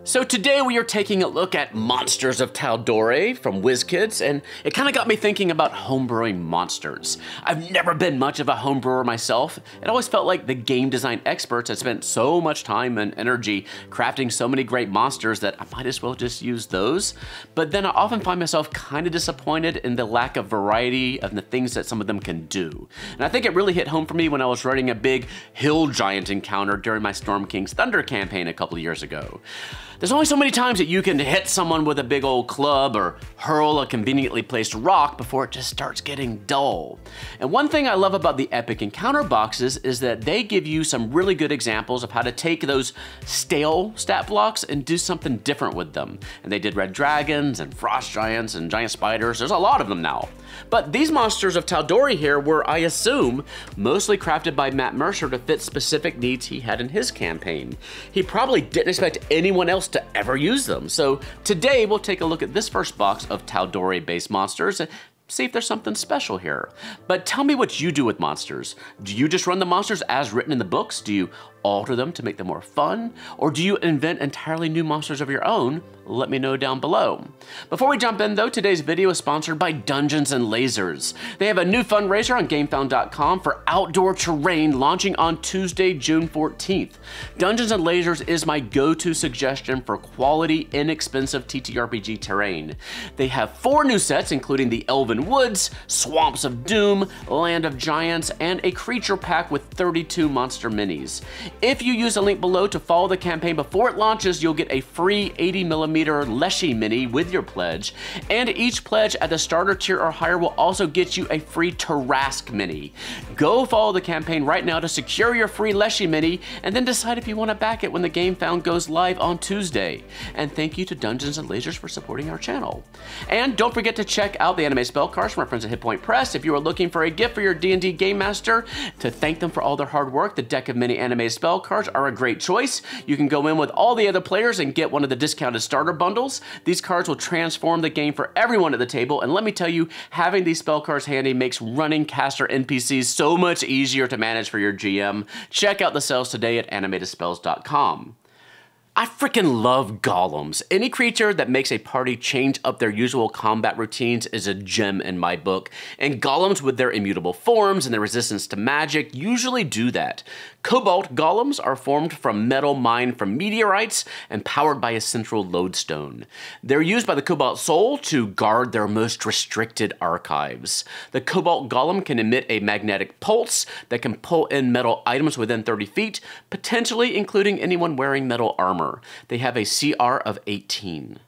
So today we are taking a look at Monsters of Tal'Dorei from WizKids, and it kind of got me thinking about homebrewing monsters. I've never been much of a homebrewer myself. It always felt like the game design experts had spent so much time and energy crafting so many great monsters that I might as well just use those. But then I often find myself kind of disappointed in the lack of variety of the things that some of them can do. And I think it really hit home for me when I was running a big hill giant encounter during my Storm King's Thunder campaign a couple of years ago. There's only so many times that you can hit someone with a big old club or hurl a conveniently placed rock before it just starts getting dull. And one thing I love about the Epic Encounter boxes is that they give you some really good examples of how to take those stale stat blocks and do something different with them. And they did red dragons and frost giants and giant spiders. There's a lot of them now. But these Monsters of Tal'Dorei here were, I assume, mostly crafted by Matt Mercer to fit specific needs he had in his campaign. He probably didn't expect anyone else to ever use them. So today we'll take a look at this first box of Tal'Dorei based monsters and see if there's something special here. But tell me what you do with monsters. Do you just run the monsters as written in the books? Do you alter them to make them more fun? Or do you invent entirely new monsters of your own? Let me know down below. Before we jump in though, today's video is sponsored by Dungeons and Lasers. They have a new fundraiser on GameFound.com for outdoor terrain launching on Tuesday, June 14th. Dungeons and Lasers is my go-to suggestion for quality, inexpensive TTRPG terrain. They have 4 new sets, including the Elven Woods, Swamps of Doom, Land of Giants, and a creature pack with 32 monster minis. If you use the link below to follow the campaign before it launches, you'll get a free 80mm Leshy mini with your pledge, and each pledge at the starter tier or higher will also get you a free Tarrasque mini. Go follow the campaign right now to secure your free Leshy mini, and then decide if you want to back it when the GameFound goes live on Tuesday. And thank you to Dungeons and Lasers for supporting our channel. And don't forget to check out the anime spell cards from our friends at Hit Point Press if you are looking for a gift for your D&D Game Master. To thank them for all their hard work, the deck of mini anime spell cards are a great choice. You can go in with all the other players and get one of the discounted starter bundles. These cards will transform the game for everyone at the table, and let me tell you, having these spell cards handy makes running caster NPCs so much easier to manage for your GM. Check out the sales today at animatedspells.com. I freaking love golems. Any creature that makes a party change up their usual combat routines is a gem in my book, and golems with their immutable forms and their resistance to magic usually do that. Cobalt golems are formed from metal mined from meteorites and powered by a central lodestone. They're used by the Cobalt Soul to guard their most restricted archives. The Cobalt golem can emit a magnetic pulse that can pull in metal items within 30 feet, potentially including anyone wearing metal armor. They have a CR of 18.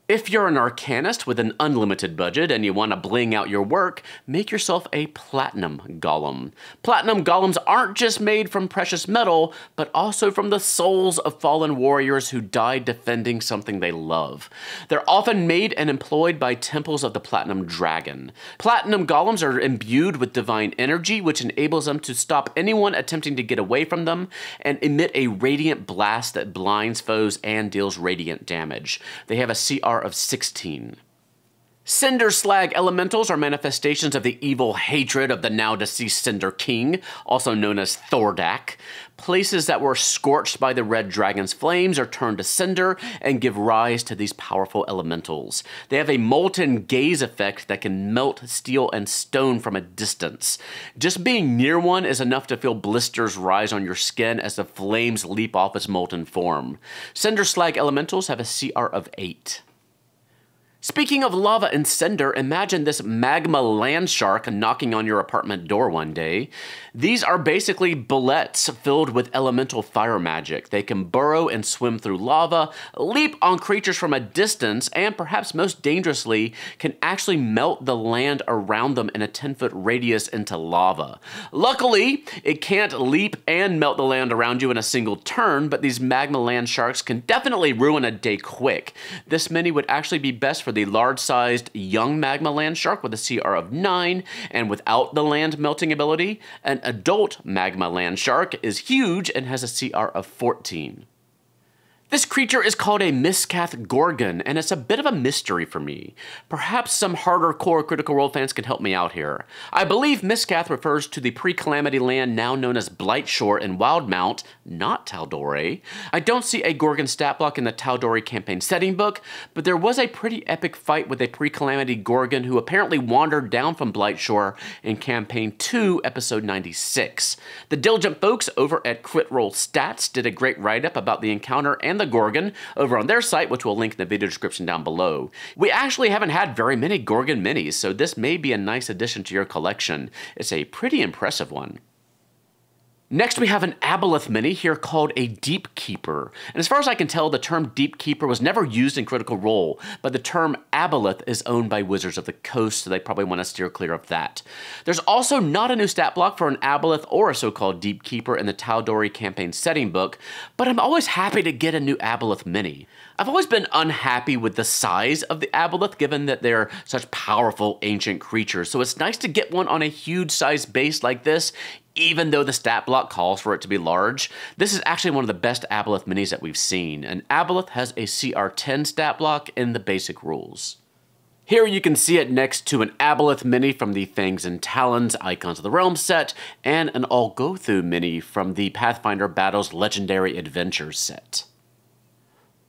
If you're an arcanist with an unlimited budget and you want to bling out your work, make yourself a platinum golem. Platinum golems aren't just made from precious metal, but also from the souls of fallen warriors who died defending something they love. They're often made and employed by temples of the Platinum Dragon. Platinum golems are imbued with divine energy, which enables them to stop anyone attempting to get away from them and emit a radiant blast that blinds foes and deals radiant damage. They have a CR of 16. Cinderslag Elementals are manifestations of the evil hatred of the now-deceased Cinder King, also known as Thordak. Places that were scorched by the red dragon's flames are turned to cinder and give rise to these powerful elementals. They have a molten gaze effect that can melt steel and stone from a distance. Just being near one is enough to feel blisters rise on your skin as the flames leap off its molten form. Cinderslag Elementals have a CR of 8. Speaking of lava and cinder, imagine this Magma Landshark knocking on your apartment door one day. These are basically bullets filled with elemental fire magic. They can burrow and swim through lava, leap on creatures from a distance, and perhaps most dangerously, can actually melt the land around them in a 10-foot radius into lava. Luckily, it can't leap and melt the land around you in a single turn, but these Magma Landsharks can definitely ruin a day quick. This mini would actually be best for the large-sized young Magma Landshark with a CR of 9, and without the land melting ability, an adult Magma Landshark is huge and has a CR of 14. This creature is called a Miskath Gorgon, and it's a bit of a mystery for me. Perhaps some harder core Critical Role fans can help me out here. I believe Miskath refers to the pre-calamity land now known as Blightshore in Wildmount, not Ta'Dorei. I don't see a Gorgon stat block in the Ta'Dorei Campaign Setting book, but there was a pretty epic fight with a pre-calamity Gorgon who apparently wandered down from Blightshore in Campaign 2, Episode 96. The diligent folks over at Crit Roll Stats did a great write-up about the encounter and the Gorgon over on their site, which we'll link in the video description down below. We actually haven't had very many Gorgon minis, so this may be a nice addition to your collection. It's a pretty impressive one. Next, we have an aboleth mini here called a Deepkeeper. And as far as I can tell, the term Deepkeeper was never used in Critical Role, but the term aboleth is owned by Wizards of the Coast, so they probably want to steer clear of that. There's also not a new stat block for an aboleth or a so-called Deepkeeper in the Ta'Dorei Campaign Setting book, but I'm always happy to get a new aboleth mini. I've always been unhappy with the size of the aboleth, given that they're such powerful ancient creatures, so it's nice to get one on a huge size base like this, even though the stat block calls for it to be large. This is actually one of the best aboleth minis that we've seen, and aboleth has a CR10 stat block in the basic rules. Here you can see it next to an aboleth mini from the Fangs and Talons Icons of the Realm set, and an All-Go-Through mini from the Pathfinder Battles Legendary Adventures set.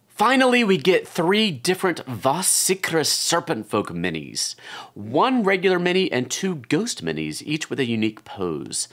Finally, we get 3 different Vos'sykriss Serpentfolk minis. 1 regular mini and 2 ghost minis, each with a unique pose.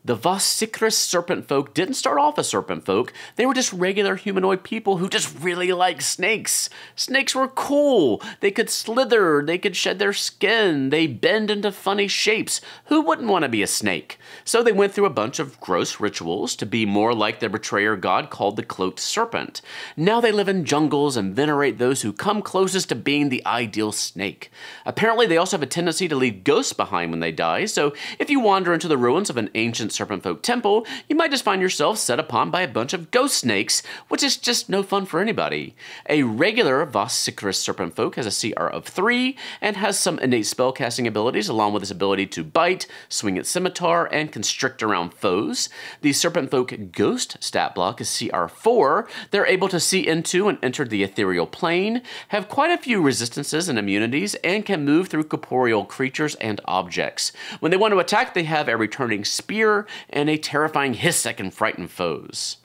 The Vos'sykriss Serpentfolk didn't start off as Serpentfolk. They were just regular humanoid people who just really liked snakes. Snakes were cool. They could slither. They could shed their skin. They bend into funny shapes. Who wouldn't want to be a snake? So they went through a bunch of gross rituals to be more like their betrayer god called the Cloaked Serpent. Now they live in jungles and venerate those who come closest to being the ideal snake. Apparently they also have a tendency to leave ghosts behind when they die, so if you wander into the ruins of an ancient Serpentfolk temple, you might just find yourself set upon by a bunch of ghost snakes, which is just no fun for anybody. A regular Vos'sykriss Serpentfolk has a CR of 3 and has some innate spellcasting abilities along with its ability to bite, swing its scimitar, and constrict around foes. The Serpentfolk Ghost stat block is CR 4. They're able to see into and enter the ethereal plane, have quite a few resistances and immunities, and can move through corporeal creatures and objects. When they want to attack, they have a returning spear and a terrifying hiss that can frighten foes.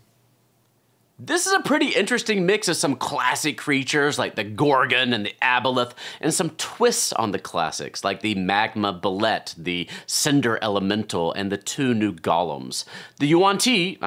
This is a pretty interesting mix of some classic creatures like the Gorgon and the aboleth, and some twists on the classics like the Magma Landshark, the Cinder Elemental, and the 2 new golems. The Yuan-Ti,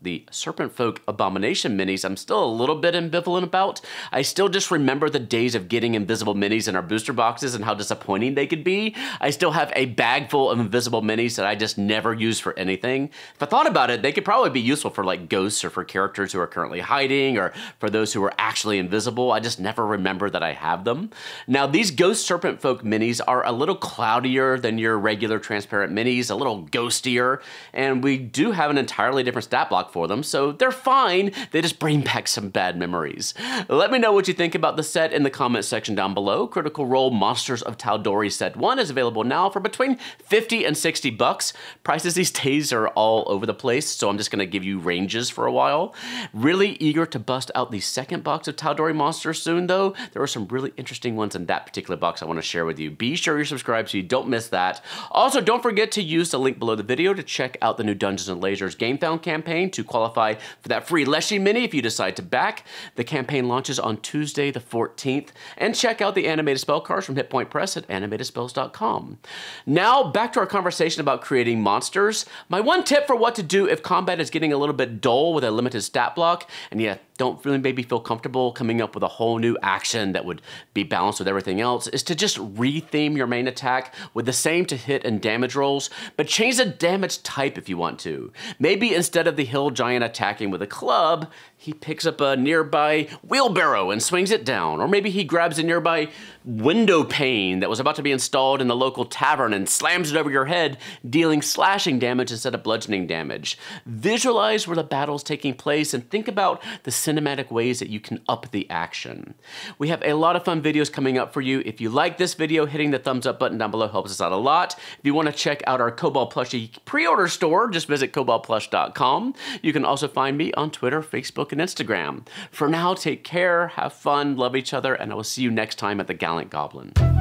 the Serpentfolk Abomination minis, I'm still a little bit ambivalent about. I still just remember the days of getting invisible minis in our booster boxes and how disappointing they could be. I still have a bag full of invisible minis that I just never use for anything. If I thought about it, they could probably be useful for like ghosts or for characters who are currently hiding or for those who are actually invisible. I just never remember that I have them. Now, these Ghost Serpentfolk minis are a little cloudier than your regular transparent minis, a little ghostier, and we do have an entirely different stat block for them, so they're fine. They just bring back some bad memories. Let me know what you think about the set in the comments section down below. Critical Role Monsters of Tal'Dorei Set 1 is available now for between $50 and $60. Prices these days are all over the place, so I'm just going to give you ranges for a while. Really eager to bust out the second box of Ta'Dorei Monsters soon, though. There are some really interesting ones in that particular box I want to share with you. Be sure you're subscribed so you don't miss that. Also, don't forget to use the link below the video to check out the new Dungeons & Lasers Game Found campaign to qualify for that free Leshy mini if you decide to back. The campaign launches on Tuesday the 14th, and check out the animated spell cards from Hit Point Press at animatedspells.com. Now, back to our conversation about creating monsters. My one tip for what to do if combat is getting a little bit dull with a limited stat block, and you don't really maybe feel comfortable coming up with a whole new action that would be balanced with everything else, is to just retheme your main attack with the same to hit and damage rolls, but change the damage type if you want to. Maybe instead of the hill giant attacking with a club, he picks up a nearby wheelbarrow and swings it down. Or maybe he grabs a nearby window pane that was about to be installed in the local tavern and slams it over your head, dealing slashing damage instead of bludgeoning damage. Visualize where the battle's taking place and think about the cinematic ways that you can up the action. We have a lot of fun videos coming up for you. If you like this video, hitting the thumbs up button down below helps us out a lot. If you want to check out our Cobalt Plushie pre-order store, just visit cobaltplush.com. You can also find me on Twitter, Facebook, and Instagram. For now, take care, have fun, love each other, and I will see you next time at the Gallant Goblin.